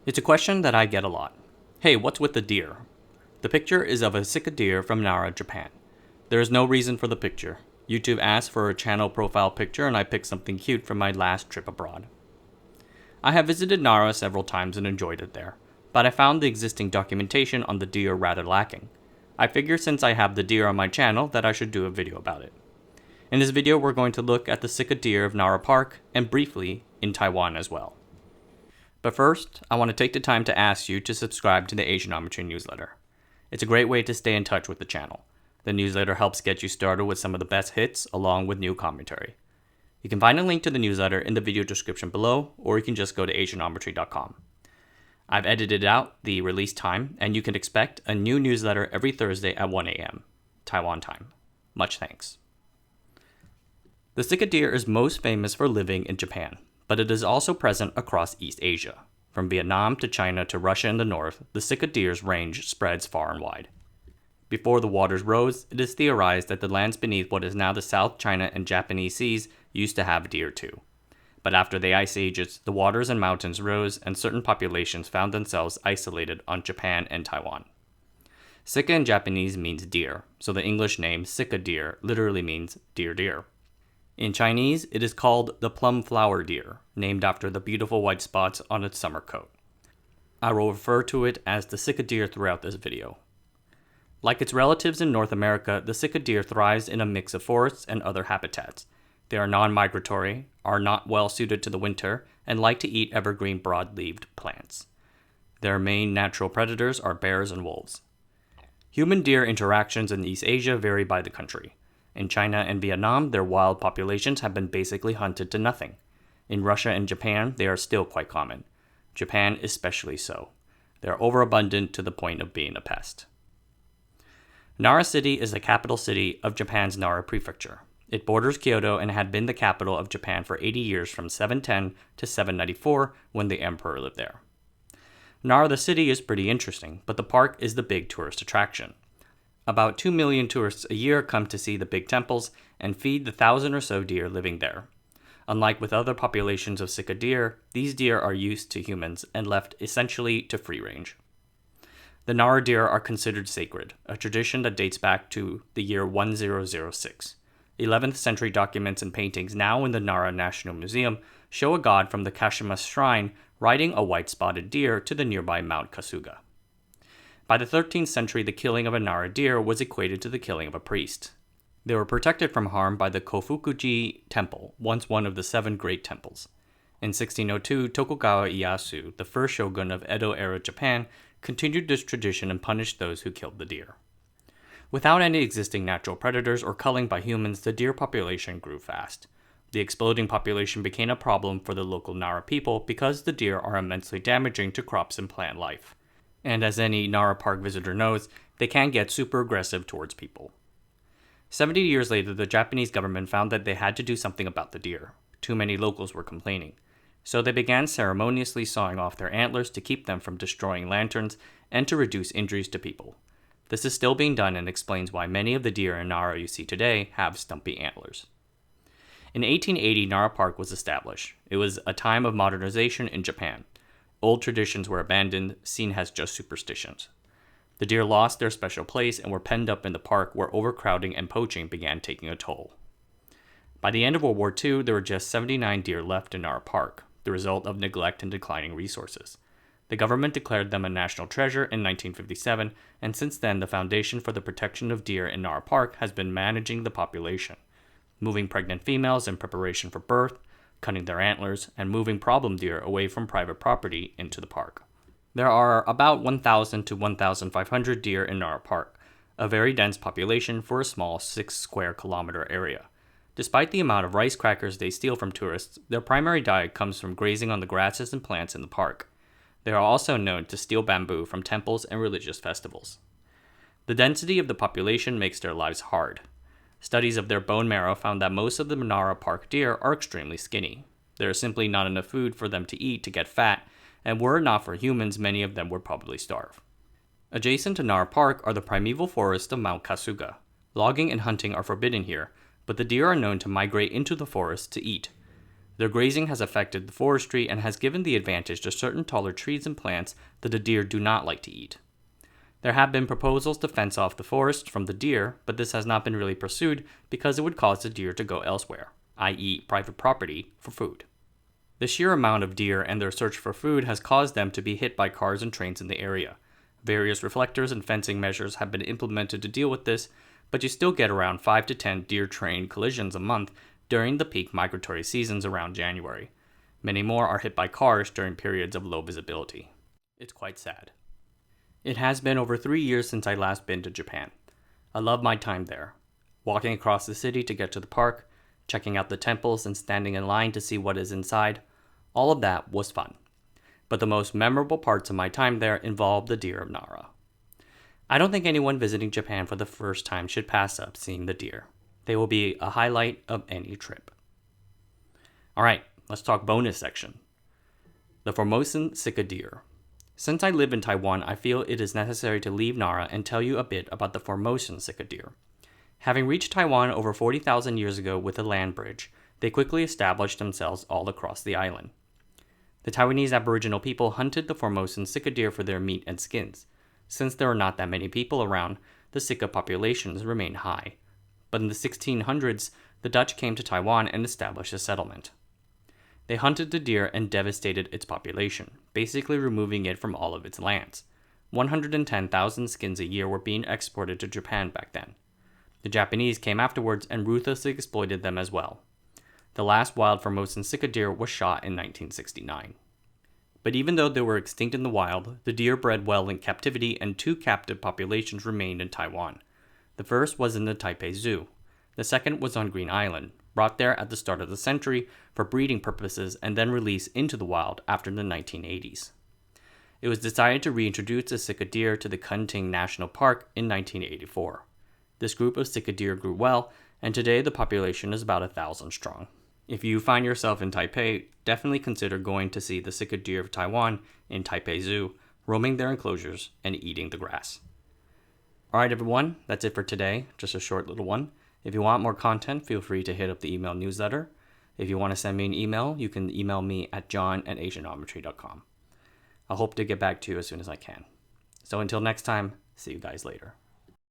It's a question that I get a lot. Hey, what's with the deer? The picture is of a Sika deer from Nara, Japan. There is no reason for the picture. YouTube asked for a channel profile picture and I picked something cute from my last trip abroad. I have visited Nara several times and enjoyed it there, but I found the existing documentation on the deer rather lacking. I figure since I have the deer on my channel that I should do a video about it. In this video we're going to look at the Sika Deer of Nara Park and briefly in Taiwan as well. But first, I want to take the time to ask you to subscribe to the Asianometry newsletter. It's a great way to stay in touch with the channel. The newsletter helps get you started with some of the best hits along with new commentary. You can find a link to the newsletter in the video description below, or you can just go to asianometry.com. I've edited out the release time, and you can expect a new newsletter every Thursday at 1 a.m. Taiwan time. Much thanks. The Sika deer is most famous for living in Japan, but it is also present across East Asia. From Vietnam to China to Russia in the north, the Sika deer's range spreads far and wide. Before the waters rose, it is theorized that the lands beneath what is now the South China and Japanese seas used to have deer too. But after the ice ages, the waters and mountains rose and certain populations found themselves isolated on Japan and Taiwan. Sika in Japanese means deer, so the English name Sika deer literally means deer. In Chinese, it is called the plum flower deer, named after the beautiful white spots on its summer coat. I will refer to it as the Sika deer throughout this video. Like its relatives in North America, the Sika deer thrives in a mix of forests and other habitats. They are non-migratory, are not well suited to the winter, and like to eat evergreen broad-leaved plants. Their main natural predators are bears and wolves. Human-deer interactions in East Asia vary by the country. In China and Vietnam, their wild populations have been basically hunted to nothing. In Russia and Japan, they are still quite common. Japan especially so. They are overabundant to the point of being a pest. Nara City is the capital city of Japan's Nara Prefecture. It borders Kyoto and had been the capital of Japan for 80 years from 710 to 794 when the emperor lived there. Nara the city is pretty interesting, but the park is the big tourist attraction. About 2 million tourists a year come to see the big temples and feed the 1,000 or so deer living there. Unlike with other populations of Sika deer, these deer are used to humans and left essentially to free range. The Nara deer are considered sacred, a tradition that dates back to the year 1006. 11th century documents and paintings now in the Nara National Museum show a god from the Kashima shrine riding a white-spotted deer to the nearby Mount Kasuga. By the 13th century, the killing of a Nara deer was equated to the killing of a priest. They were protected from harm by the Kofukuji Temple, once one of the 7 great temples. In 1602, Tokugawa Ieyasu, the first shogun of Edo-era Japan, continued this tradition and punished those who killed the deer. Without any existing natural predators or culling by humans, the deer population grew fast. The exploding population became a problem for the local Nara people because the deer are immensely damaging to crops and plant life. And as any Nara Park visitor knows, they can get super aggressive towards people. 70 years later, the Japanese government found that they had to do something about the deer. Too many locals were complaining. So they began ceremoniously sawing off their antlers to keep them from destroying lanterns and to reduce injuries to people. This is still being done and explains why many of the deer in Nara you see today have stumpy antlers. In 1880, Nara Park was established. It was a time of modernization in Japan. Old traditions were abandoned, seen as just superstitions. The deer lost their special place and were penned up in the park where overcrowding and poaching began taking a toll. By the end of World War II, there were just 79 deer left in Nara Park, the result of neglect and declining resources. The government declared them a national treasure in 1957, and since then the Foundation for the Protection of Deer in Nara Park has been managing the population, moving pregnant females in preparation for birth, cutting their antlers, and moving problem deer away from private property into the park. There are about 1,000 to 1,500 deer in Nara Park, a very dense population for a small 6 square kilometer area. Despite the amount of rice crackers they steal from tourists, their primary diet comes from grazing on the grasses and plants in the park. They are also known to steal bamboo from temples and religious festivals. The density of the population makes their lives hard. Studies of their bone marrow found that most of the Nara Park deer are extremely skinny. There is simply not enough food for them to eat to get fat, and were it not for humans, many of them would probably starve. Adjacent to Nara Park are the primeval forests of Mount Kasuga. Logging and hunting are forbidden here, but the deer are known to migrate into the forest to eat. Their grazing has affected the forestry and has given the advantage to certain taller trees and plants that the deer do not like to eat. There have been proposals to fence off the forest from the deer, but this has not been really pursued because it would cause the deer to go elsewhere, i.e. private property, for food. The sheer amount of deer and their search for food has caused them to be hit by cars and trains in the area. Various reflectors and fencing measures have been implemented to deal with this, but you still get around 5 to 10 deer-train collisions a month during the peak migratory seasons around January. Many more are hit by cars during periods of low visibility. It's quite sad. It has been over 3 years since I last been to Japan. I love my time there. Walking across the city to get to the park, checking out the temples and standing in line to see what is inside, all of that was fun. But the most memorable parts of my time there involved the deer of Nara. I don't think anyone visiting Japan for the first time should pass up seeing the deer. They will be a highlight of any trip. Alright, let's talk bonus section. The Formosan Sika Deer. Since I live in Taiwan, I feel it is necessary to leave Nara and tell you a bit about the Formosan Sika Deer. Having reached Taiwan over 40,000 years ago with a land bridge, they quickly established themselves all across the island. The Taiwanese Aboriginal people hunted the Formosan Sika deer for their meat and skins. Since there are not that many people around, the Sika populations remain high. But in the 1600s, the Dutch came to Taiwan and established a settlement. They hunted the deer and devastated its population, basically removing it from all of its lands. 110,000 skins a year were being exported to Japan back then. The Japanese came afterwards and ruthlessly exploited them as well. The last wild Formosan Sika deer was shot in 1969. But even though they were extinct in the wild, the deer bred well in captivity and 2 captive populations remained in Taiwan. The first was in the Taipei Zoo. The second was on Green Island, brought there at the start of the century for breeding purposes and then released into the wild after the 1980s. It was decided to reintroduce the Sika deer to the Kunting National Park in 1984. This group of Sika deer grew well, and today the population is about 1,000 strong. If you find yourself in Taipei, definitely consider going to see the Sika deer of Taiwan in Taipei Zoo, roaming their enclosures and eating the grass. Alright everyone, that's it for today, just a short little one. If you want more content, feel free to hit up the email newsletter. If you want to send me an email, you can email me at john@asianometry.com. I hope to get back to you as soon as I can. So until next time, see you guys later.